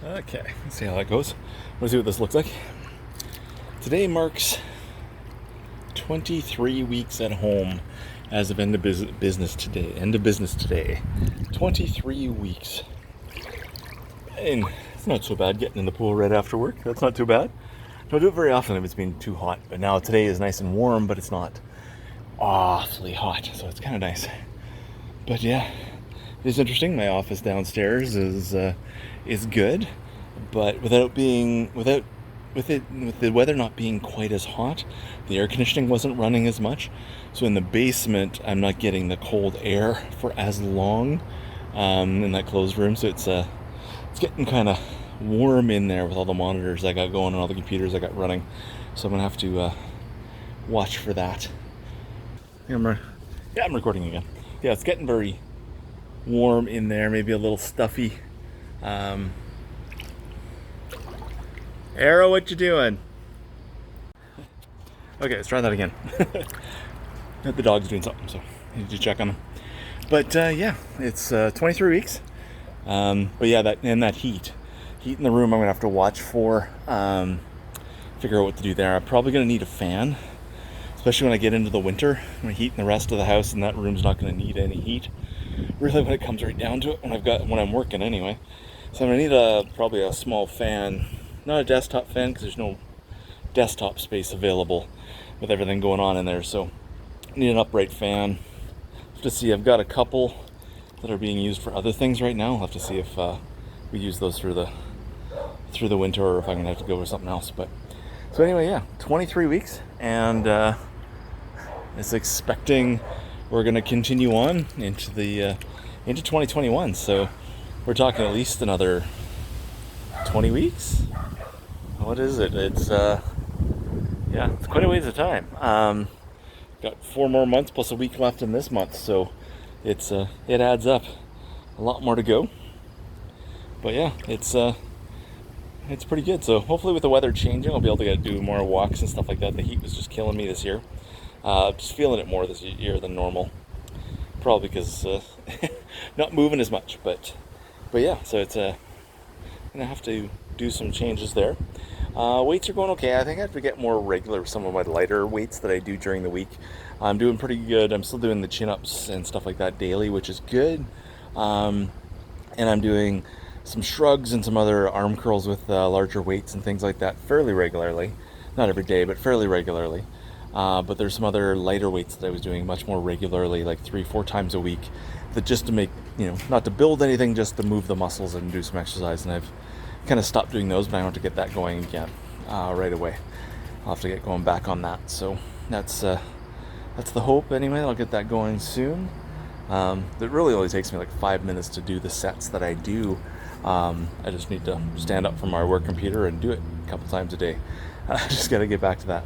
Okay, let's see how that goes. Let's see what this looks like. Today marks 23 weeks at home as of end of business today. End of business today. 23 weeks. And it's not so bad getting in the pool right after work. That's not too bad. Don't do it very often if it's been too hot. But now today is nice and warm, but it's not awfully hot, so it's kind of nice. But yeah, it's interesting. My office downstairs is good, but with the weather not being quite as hot, the air conditioning wasn't running as much. So in the basement, I'm not getting the cold air for as long in that closed room. So it's getting kind of warm in there with all the monitors I got going and all the computers I got running. So I'm gonna have to watch for that. Yeah, I'm recording again. Yeah, it's getting very warm in there, maybe a little stuffy. Um, Arrow, what you doing? Okay, let's try that again. The dog's doing something, so I need to check on him. But yeah, it's 23 weeks. But yeah, that heat in the room, I'm gonna have to watch for. Figure out what to do there. I'm probably gonna need a fan, especially when I get into the winter. I'm heating the rest of the house, and that room's not gonna need any heat. Really, when it comes right down to it, when I'm working anyway. So I'm gonna need probably a small fan, not a desktop fan because there's no desktop space available with everything going on in there. So I need an upright fan. Have to see. I've got a couple that are being used for other things right now. I'll have to see if we use those through the winter, or if I'm gonna have to go with something else. But so anyway, yeah, 23 weeks, and it's expecting we're gonna continue on into 2021. So we're talking at least another 20 weeks. What is it? It's it's quite a ways of time. Got 4 more months plus a week left in this month, so it adds up. A lot more to go. But yeah, it's pretty good. So hopefully with the weather changing, I'll be able to do more walks and stuff like that. The heat was just killing me this year. Just feeling it more this year than normal. Probably because not moving as much, but yeah. So it's gonna have to do some changes there. Weights are going okay. I think I have to get more regular with some of my lighter weights that I do during the week. I'm doing pretty good. I'm still doing the chin-ups and stuff like that daily, which is good. And I'm doing some shrugs and some other arm curls with larger weights and things like that fairly regularly. Not every day, but fairly regularly. But there's some other lighter weights that I was doing much more regularly, like 3-4 times a week, that just to make, not to build anything, just to move the muscles and do some exercise. And I've kind of stopped doing those, but I want to get that going again right away. I'll have to get going back on that. So that's the hope anyway. I'll get that going soon. It really only takes me like 5 minutes to do the sets that I do. I just need to stand up from my work computer and do it a couple times a day. I just got to get back to that.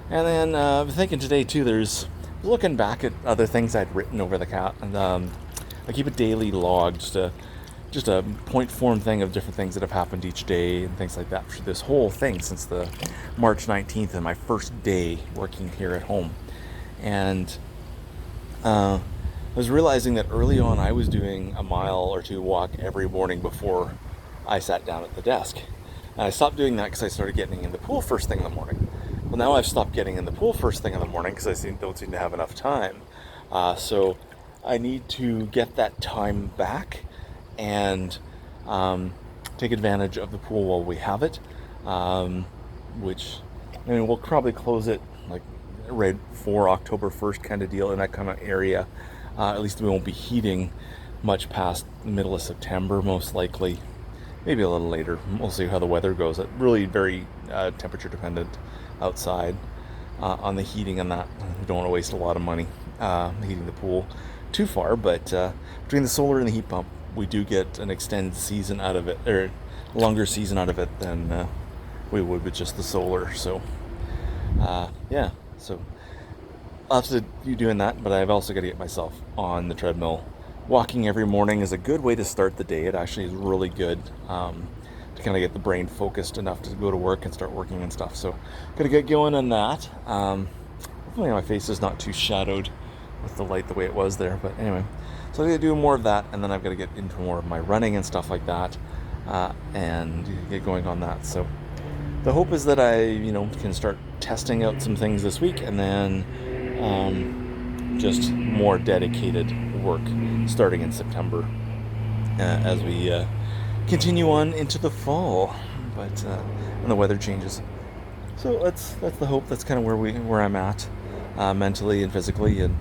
And then I'm thinking today too, looking back at other things I'd written over the cat, and I keep a daily log, just a point form thing of different things that have happened each day and things like that for this whole thing since the March 19th and my first day working here at home. And I was realizing that early on I was doing a mile or two walk every morning before I sat down at the desk. And I stopped doing that because I started getting in the pool first thing in the morning. Well, now I've stopped getting in the pool first thing in the morning because I don't seem to have enough time. So I need to get that time back and take advantage of the pool while we have it. Which, we'll probably close it like right for October 1st kind of deal in that kind of area. At least we won't be heating much past the middle of September, most likely. Maybe a little later. We'll see how the weather goes. It's really very temperature dependent outside on the heating and that. We don't want to waste a lot of money heating the pool too far, but between the solar and the heat pump, we do get an extended season out of it, or longer season out of it than we would with just the solar. So yeah, so I'll have to be doing that, but I've also got to get myself on the treadmill. Walking every morning is a good way to start the day. It actually is really good to kind of get the brain focused enough to go to work and start working and stuff. So got to get going on that. Hopefully my face is not too shadowed with the light the way it was there, but anyway. So I'm going to do more of that, and then I've got to get into more of my running and stuff like that. and get going on that. So the hope is that I, can start testing out some things this week, and then just more dedicated work starting in September as we continue on into the fall, but and the weather changes. So that's the hope. That's kind of where I'm at, mentally and physically, and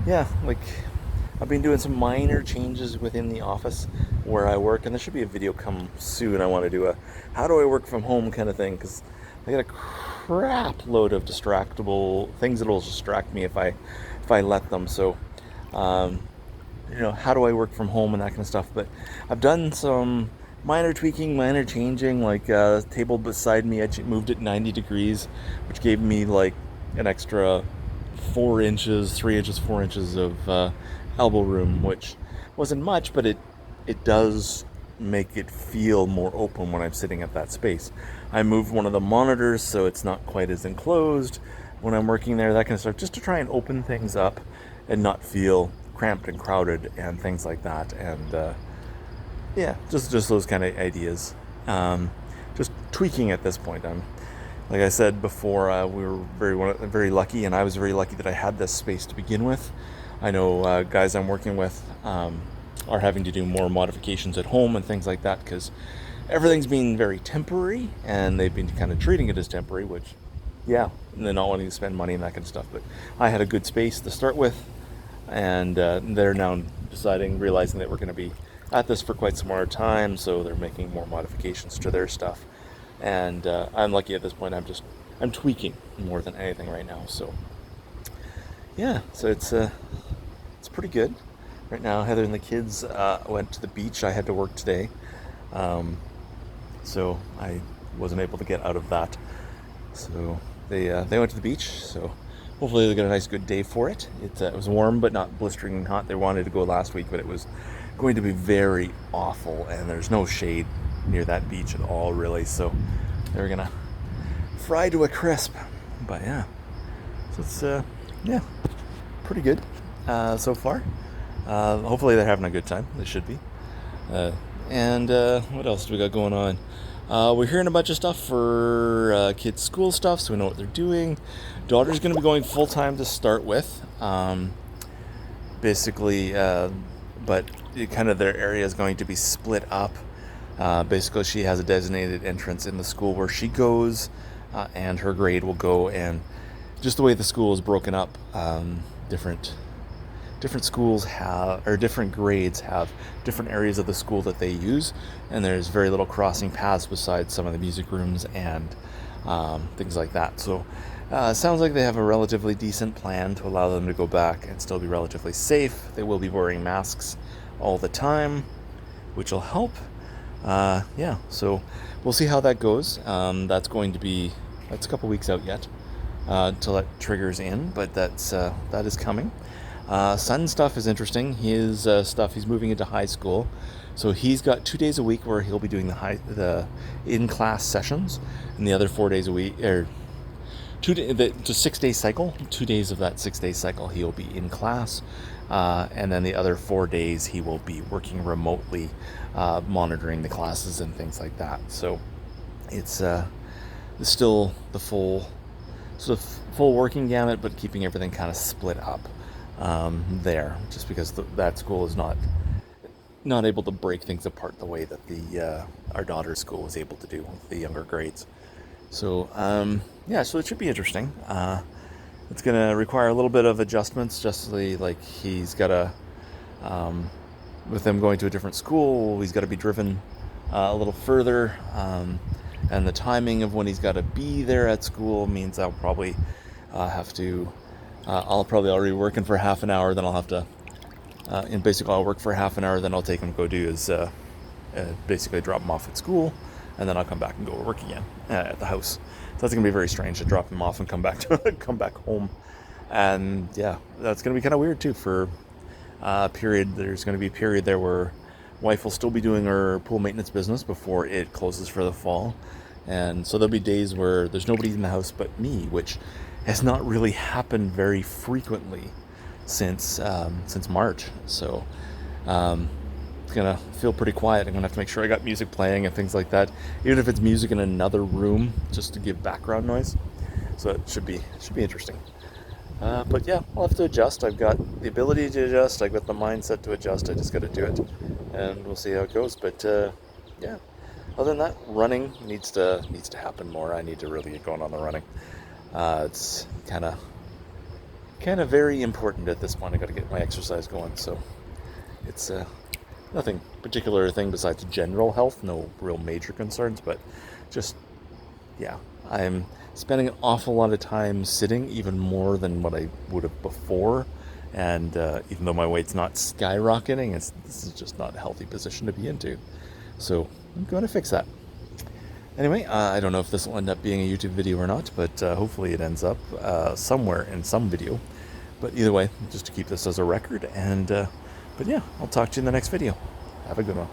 yeah, like I've been doing some minor changes within the office where I work, and there should be a video come soon. I want to do a how do I work from home kind of thing, because I got a crap load of distractible things that will distract me if I let them. So how do I work from home and that kind of stuff. But I've done some minor tweaking, minor changing, like table beside me, I moved it 90 degrees, which gave me like an extra 4 inches, 3 inches, 4 inches of elbow room, which wasn't much, but it does make it feel more open when I'm sitting at that space. I moved one of the monitors so it's not quite as enclosed when I'm working there, that kind of stuff, just to try and open things up and not feel cramped and crowded and things like that. And just those kind of ideas. Just tweaking at this point. Like I said before, we were very lucky, and I was very lucky that I had this space to begin with. I know guys I'm working with are having to do more modifications at home and things like that, because everything's being very temporary, and they've been kind of treating it as temporary, which, yeah, and they're not wanting to spend money and that kind of stuff. But I had a good space to start with, and they're now realizing that we're going to be at this for quite some more time, so they're making more modifications to their stuff. And I'm lucky at this point. I'm tweaking more than anything right now. So yeah, so it's pretty good right now. Heather and the kids went to the beach. I had to work today, so I wasn't able to get out of that. So they went to the beach. So hopefully they got a nice good day for it. It was warm but not blistering hot. They wanted to go last week, but it was going to be very awful, and there's no shade near that beach at all, really. So they're gonna fry to a crisp. But yeah, so it's pretty good so far. Hopefully they're having a good time. They should be. And what else do we got going on? We're hearing a bunch of stuff for kids' school stuff, so we know what they're doing. Daughter's going to be going full time to start with, basically, but kind of their area is going to be split up. Basically, she has a designated entrance in the school where she goes, and her grade will go. And just the way the school is broken up, different schools have, or different grades have different areas of the school that they use, and there's very little crossing paths besides some of the music rooms and things like that. So it sounds like they have a relatively decent plan to allow them to go back and still be relatively safe. They will be wearing masks all the time, which will help. So we'll see how that goes. That's a couple weeks out yet till that triggers in, but that is coming. Son's stuff is interesting. His stuff, he's moving into high school, so he's got 2 days a week where he'll be doing the in-class sessions, and the other 4 days a week, or the 6-day cycle. 2 days of that 6-day cycle he'll be in class, and then the other 4 days he will be working remotely, monitoring the classes and things like that. So it's still the full working gamut, but keeping everything kind of split up there, just because that school is not able to break things apart the way that our daughter's school was able to do with the younger grades. So so it should be interesting. It's going to require a little bit of adjustments, just like he's got to, with them going to a different school, he's got to be driven a little further, and the timing of when he's got to be there at school means I'll probably have to, I'll probably already working for half an hour, then I'll have to, and basically I'll work for half an hour, then I'll take him to go do his, basically drop him off at school, and then I'll come back and go work again at the house. So that's going to be very strange to drop him off and come back home. And yeah, that's going to be kind of weird too for a period. There's going to be a period there where wife will still be doing her pool maintenance business before it closes for the fall. And so there'll be days where there's nobody in the house but me, which has not really happened very frequently since March. So it's gonna feel pretty quiet. I'm gonna have to make sure I got music playing and things like that, even if it's music in another room, just to give background noise. So it should be interesting. But yeah, I'll have to adjust. I've got the ability to adjust. I've got the mindset to adjust. I just got to do it, and we'll see how it goes. But yeah, other than that, running needs to happen more. I need to really get going on the running. It's kind of very important at this point. I got to get my exercise going. So it's nothing particular thing besides general health. No real major concerns, but just yeah, I'm spending an awful lot of time sitting, even more than what I would have before. And even though my weight's not skyrocketing, this is just not a healthy position to be into. So I'm going to fix that. Anyway, I don't know if this will end up being a YouTube video or not, but hopefully it ends up somewhere in some video. But either way, just to keep this as a record. And but yeah, I'll talk to you in the next video. Have a good one.